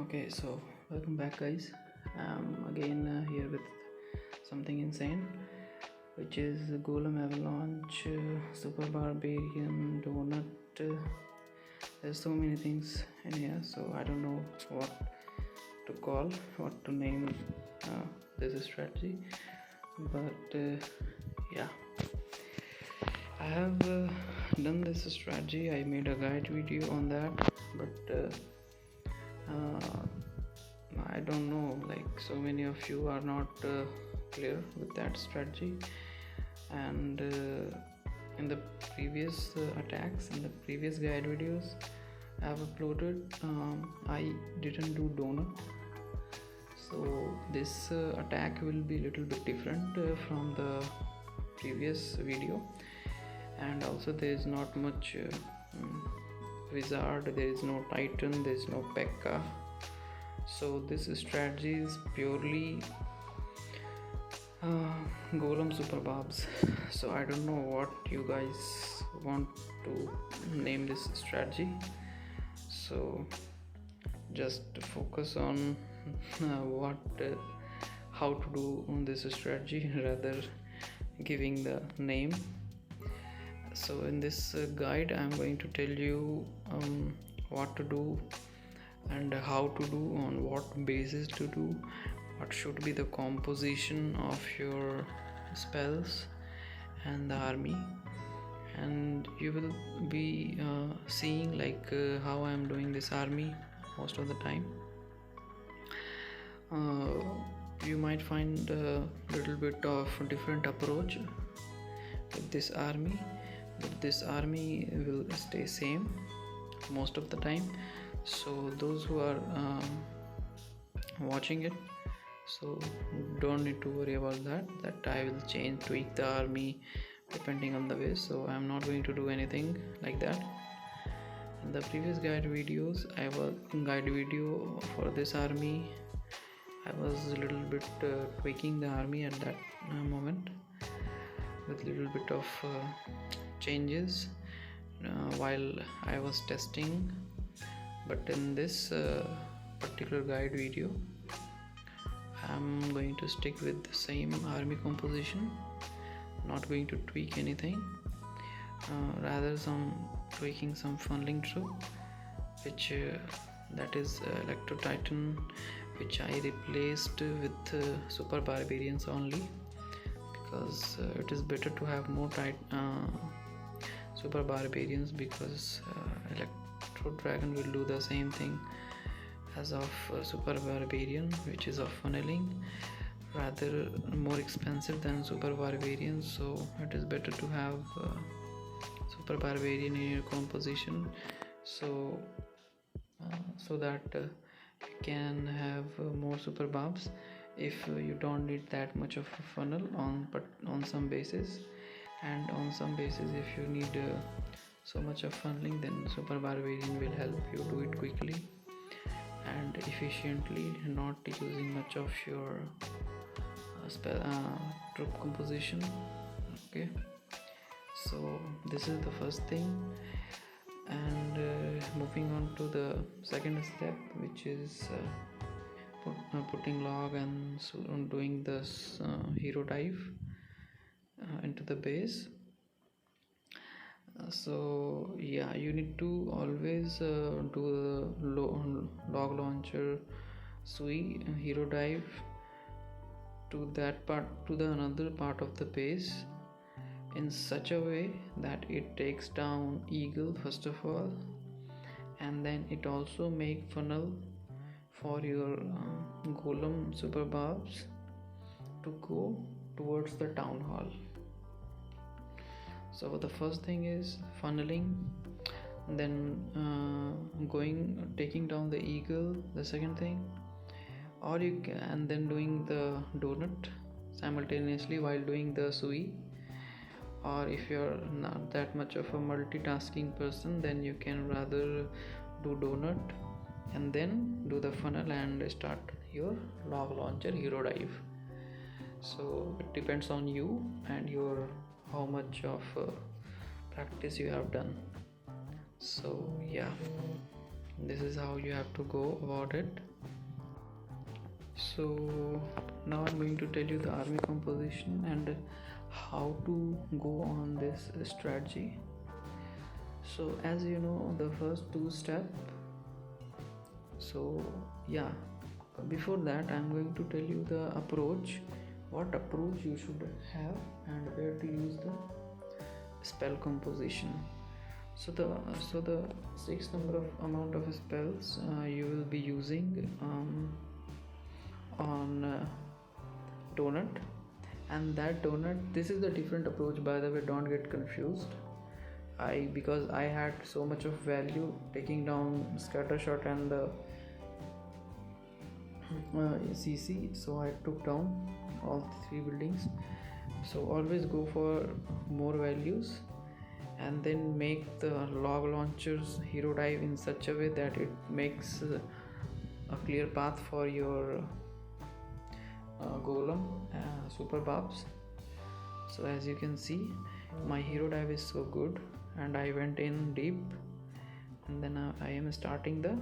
Okay, so welcome back, guys. I'm again here with something insane, which is Golem Avalanche, Super Barbarian Donut. There's so many things in here, so I don't know what to call, what to name this strategy. But yeah, I have done this strategy. I made a guide video on that, but I don't know, like so many of you are not clear with that strategy, and in the previous attacks, in the previous guide videos I have uploaded, I didn't do donut, so this attack will be a little bit different from the previous video. And also there is not much wizard, there is no titan, there is no P.E.K.K.A. So this strategy is purely golem superbarbs. So I don't know what you guys want to name this strategy, so just focus on how to do this strategy rather giving the name. So in this guide I'm going to tell you what to do and how to do, on what basis to do, what should be the composition of your spells and the army, and you will be seeing like how I am doing this army most of the time. You might find a little bit of different approach with this army, but this army will stay same most of the time. So those who are watching it, so don't need to worry about that I will tweak the army depending on the way. So I'm not going to do anything like that. In the previous guide videos, guide video for this army, I was a little bit tweaking the army at that moment with little bit of changes while I was testing. But in this particular guide video, I'm going to stick with the same army composition, not going to tweak anything, rather tweaking some funneling troop, which that is Electro Titan, which I replaced with super barbarians only, because it is better to have more super barbarians, because Electro Dragon will do the same thing as of super barbarian, which is of funneling, rather more expensive than super barbarian. So it is better to have super barbarian in your composition, so that you can have more super barbs if you don't need that much of a funnel on some bases, and on some bases if you need so much of funneling, then super barbarian will help you do it quickly and efficiently, not using much of your troop composition. Okay, so this is the first thing, and moving on to the second step, which is putting log and doing this hero dive into the base. So yeah, you need to always do the log launcher sui hero dive to that part, to the another part of the base, in such a way that it takes down eagle first of all, and then it also make funnel for your golem super barbs to go towards the town hall. So the first thing is funneling, then taking down the eagle, the second thing, or you can, and then doing the donut simultaneously while doing the sui. Or if you're not that much of a multitasking person, then you can rather do donut and then do the funnel and start your log launcher hero dive. So it depends on you and your how much of practice you have done. So yeah, This is how you have to go about it. So now I'm going to tell you the army composition and how to go on this strategy. So as you know, the first two steps. So yeah, before that I'm going to tell you the approach, what approach you should have and where to use the spell composition. So the six number of amount of spells you will be using on donut, and that donut, this is the different approach, by the way, don't get confused. Because I had so much of value taking down scatter shot and the CC, so I took down all three buildings. So always go for more values and then make the log launchers hero dive in such a way that it makes a clear path for your golem superbarbs. So as you can see, my hero dive is so good and I went in deep, and then I am starting the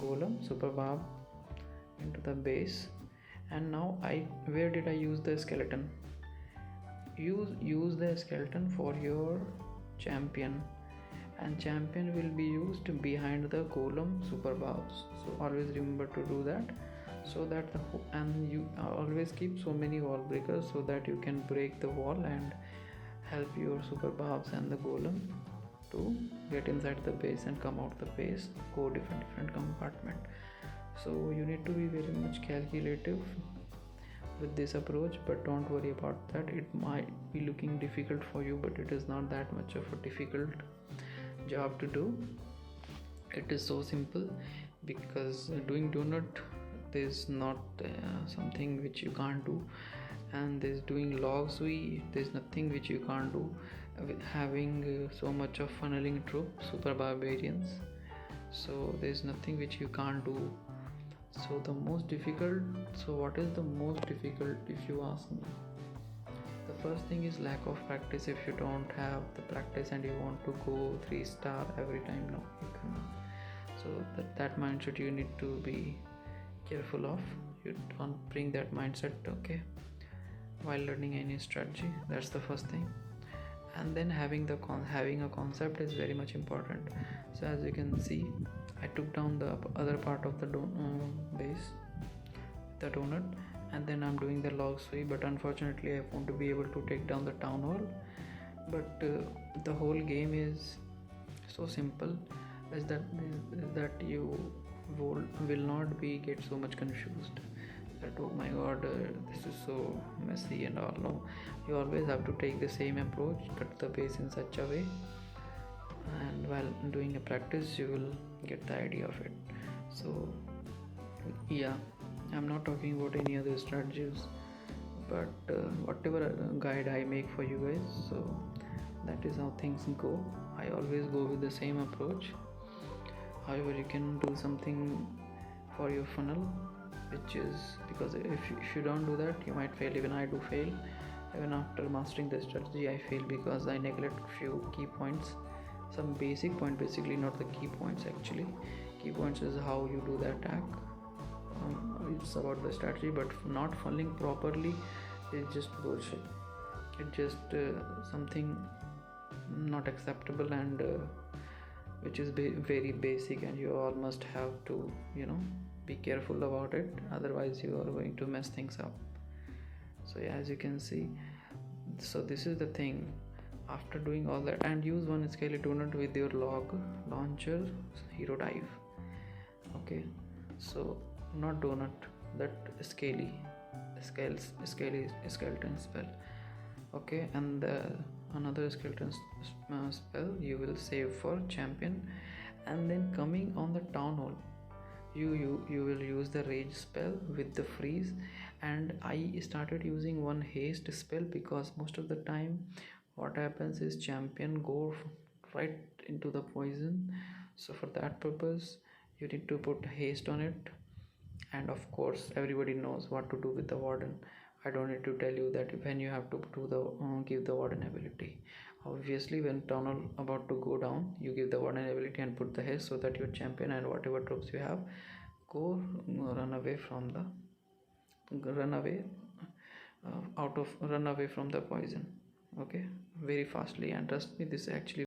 golem superbarb into the base. And now where did I use the skeleton? Use the skeleton for your champion, and champion will be used behind the golem superbarbs. So always remember to do that, so that and you always keep so many wall breakers so that you can break the wall and help your superbarbs and the golem to get inside the base and come out the base, go different compartment. So you need to be very much calculative with this approach, but don't worry about that. It might be looking difficult for you, but it is not that much of a difficult job to do. It is so simple, because doing donut, there's not something which you can't do, and there's doing log sui, there's nothing which you can't do. Having so much of funneling troop super barbarians, so there's nothing which you can't do. So the most difficult, so what is the most difficult if you ask me? The first thing is lack of practice. If you don't have the practice and you want to go 3-star every time, no, you cannot. So that mindset you need to be careful of. You don't bring that mindset, okay, while learning any strategy. That's the first thing. And then having a concept is very much important. So as you can see, I took down the other part of the base, the donut, and then I'm doing the log sweep, but unfortunately I won't be able to take down the town hall. But the whole game is so simple, is that you will not be get so much confused that oh my god, this is so messy and all. No, you always have to take the same approach, cut the base in such a way, and while doing a practice you will get the idea of it. So yeah, I'm not talking about any other strategies, but whatever guide I make for you guys, so that is how things go. I always go with the same approach. However, you can do something for your funnel, which is, because if you don't do that, you might fail. Even I do fail. Even after mastering the strategy, I fail because I neglect few key points, some basic point, basically not the key points actually. Key points is how you do the attack. It's about the strategy, but not funneling properly is just bullshit. It's just something not acceptable, and which is very basic, and you all must have to be careful about it, otherwise you are going to mess things up. So yeah, as you can see, so this is the thing. After doing all that, and use one scaly donut with your log launcher hero dive. Okay, so not donut, that scaly skeleton spell. Okay, and another skeleton spell you will save for champion. And then coming on the town hall, you will use the rage spell with the freeze. And I started using one haste spell, because most of the time what happens is champion go right into the poison. So for that purpose you need to put haste on it. And of course everybody knows what to do with the warden. I don't need to tell you that when you have to do the give the warden ability. Obviously, when tunnel about to go down, you give the warden ability and put the haste so that your champion and whatever troops you have go run away from the run away run away from the poison. Okay, very fastly, and trust me, this actually